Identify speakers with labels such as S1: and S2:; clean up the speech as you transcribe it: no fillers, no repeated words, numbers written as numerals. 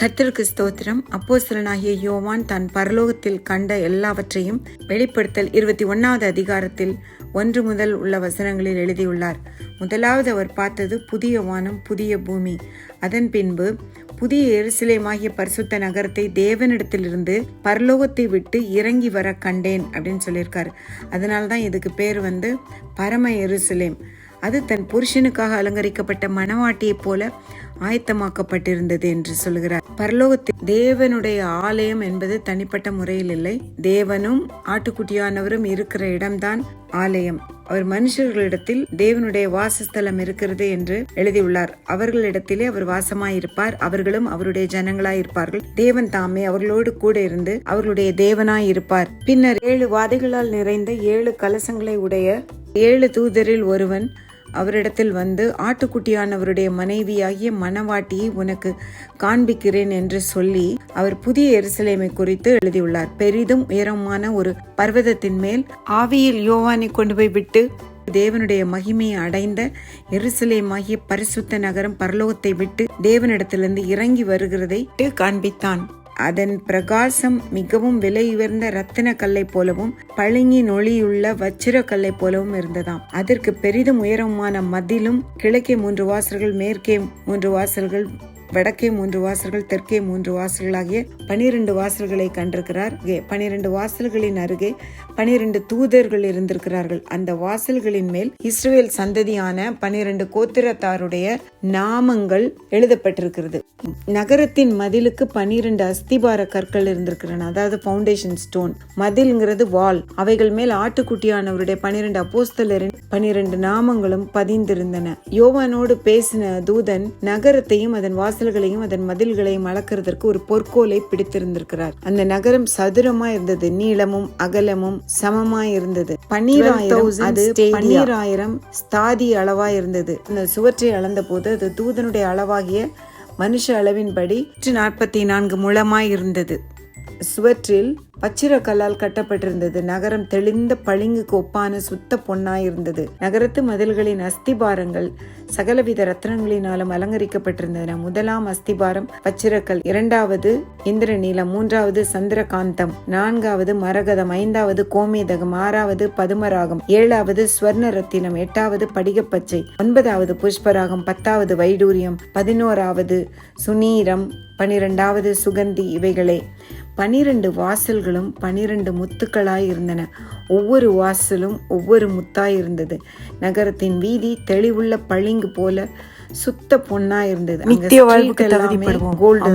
S1: கர்த்தருக்கு ஸ்தோத்திரம். அப்போஸ்தலனாகிய யோவான் தான் பரலோகத்தில் கண்ட எல்லாவற்றையும் வெளிப்படுத்தல் 21வது அதிகாரத்தில் 1 முதல் உள்ள வசனங்களில் எழுதியுள்ளார். முதலாவது அவர் பார்த்தது புதிய வானம், புதிய பூமி. அதன் பின்பு புதிய எருசலேமாகிய பரிசுத்த நகரத்தை தேவனிடத்திலிருந்து பரலோகத்தை விட்டு இறங்கி வர கண்டேன் அப்படின்னு சொல்லியிருக்காரு. அதனால்தான் இதுக்கு பேர் பரம எருசலேம். அது தன் புருஷனுக்காக அலங்கரிக்கப்பட்ட மணவாட்டியைப் போல ஆயத்தமாக்கப்பட்டிருந்தது என்று சொல்கிறார். பரலோகத்தில் தேவனுடைய ஆலயம் என்பது தனிப்பட்ட முறையில் இல்லை. தேவனும் ஆட்டுக்குட்டியானவரும் இருக்கிற இடம்தான் ஆலயம். அவர் மனுஷர்களிடத்தில் தேவனுடைய வாசஸ்தலம் இருக்கிறது என்று எழுதியுள்ளார். அவர்களிடத்திலே அவர் வாசமாயிருப்பார், அவர்களும் அவருடைய ஜனங்களாயிருப்பார்கள். தேவன் தாமே அவர்களோடு கூட இருந்து அவர்களுடைய தேவனாயிருப்பார். பின்னர் 7 வாதைகளால் நிறைந்த 7 கலசங்களை உடைய 7 தூதரில் ஒருவன் அவரிடத்தில் ஆட்டுக்குட்டியானவருடைய மனைவியாகிய மணவாட்டியை உனக்கு காண்பிக்கிறேன் என்று சொல்லி அவர் புதிய எருசலேமை குறித்து எழுதியுள்ளார். பெரிதும் உயரமான ஒரு பர்வதத்தின் மேல் ஆவியில் யோவானை கொண்டு போய் விட்டு தேவனுடைய மகிமையை அடைந்த எருசலேமாகிய பரிசுத்த நகரம் பரலோகத்தை விட்டு தேவனிடத்திலிருந்து இறங்கி வருகிறதை காண்பித்தான். அதன் பிரகாசம் மிகவும் விலை உயர்ந்த ரத்தின கல்லை போலவும் பளிங்கின் ஒளியுள்ள வச்சிர கல்லை போலவும் இருந்ததாம். அதற்கு பெரிதும் உயரமான மதிலும், கிழக்கே 3 வாசல்கள், மேற்கே 3 வாசல்கள், வடக்கே 3 வாசல்கள், தெற்கே 3 வாசல்கள் ஆகிய 12 வாசல்களை கண்டிருக்கிறார். 12 வாசல்களின் அருகே 12 தூதர்கள் இருந்திருக்கிறார்கள். அந்த வாசல்களின் மேல் இஸ்ரவேல் சந்ததியான 12 கோத்திரத்தாருடைய நாமங்கள் எழுதப்பட்டிருக்கிறது. நகரத்தின் மதிலுக்கு 12 அஸ்திபார கற்கள் இருந்திருக்கிறன, அதாவது பவுண்டேஷன் ஸ்டோன். மதில்ங்கிறது வால். அவைகள் மேல் ஆட்டுக்குட்டியானவருடைய 12 அப்போஸ்தலரின் 12 நாமங்களும் பதிந்திருந்தன. யோவானோடு பேசின தூதன் நகரத்தையும் அதன் வாசல்களையும் அதன் மதில்களையும் அளக்கிறதற்கு ஒரு பொற்கோலை பிடித்திருந்திருக்கிறார். அந்த நகரம் சதுரமா இருந்தது, நீளமும் அகலமும் சமமாய் இருந்தது. 12,000 ஸ்தாதி அளவா இருந்தது. அந்த சுவற்றை அளந்த போது அது தூதனுடைய அளவாகிய மனுஷ அளவின்படி 144 முழமாய் இருந்தது. சுவற்றில் பச்சிர கல்லால் கட்டப்பட்டிருந்தது. நகரம் தெளிந்த பளிங்குக்கு ஒப்பான சுத்த பொன்னாயிருந்தது. நகரத்து மதில்களின் அஸ்திபாரங்கள் சகலவித ரத்னங்களினாலும் அலங்கரிக்கப்பட்டிருந்தன. முதலாம் அஸ்திபாரம் பச்சிரக்கல், 2வது இந்திரநீலம், 3வது சந்திரகாந்தம், 4வது மரகதம், 5வது கோமேதகம், 6வது பதுமராகம், 7வது ஸ்வர்ண ரத்தினம், 8வது படிகப்பச்சை, 9வது புஷ்பராகம், 10வது வைடூரியம், 11வது சுனீரம், 12வது சுகந்தி. இவைகளே 12 வாசல்களும் 12 முத்துக்களாய் இருந்தன. ஒவ்வொரு வாசலும் ஒவ்வொரு முத்தாய் இருந்தது. நகரத்தின் வீதி தெளிவுள்ள பளிங்கு போல சுத்த பொன்னாய் இருந்தது. நித்திய வாழ்வுக்கு தகுதிப்படுவோம். கோல்டு